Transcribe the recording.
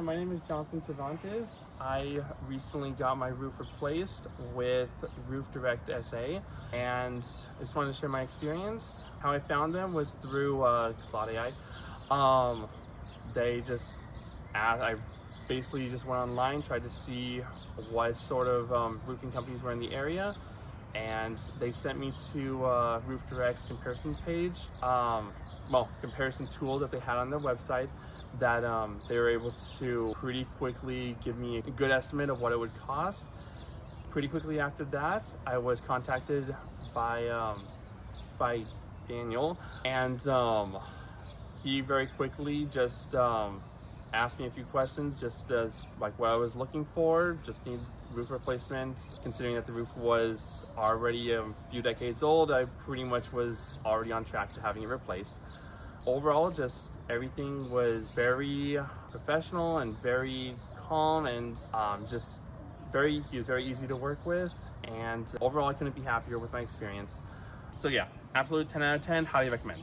my name is Jonathan Cervantes. I recently got my roof replaced with Roof Direct SA, and I just wanted to share my experience. How I found them was through Claudia. They just asked, I basically just went online, tried to see what sort of roofing companies were in the area, and they sent me to Roof Direct's comparison page, comparison tool that they had on their website, that they were able to pretty quickly give me a good estimate of what it would cost. Pretty quickly after that, I was contacted by Daniel, and he very quickly just asked me a few questions, just as like what I was looking for. Just need roof replacement. Considering that the roof was already a few decades old, I pretty much was already on track to having it replaced. Overall, just everything was very professional and very calm, and he was very easy to work with, and overall I couldn't be happier with my experience. So yeah, absolute 10 out of 10, highly recommend.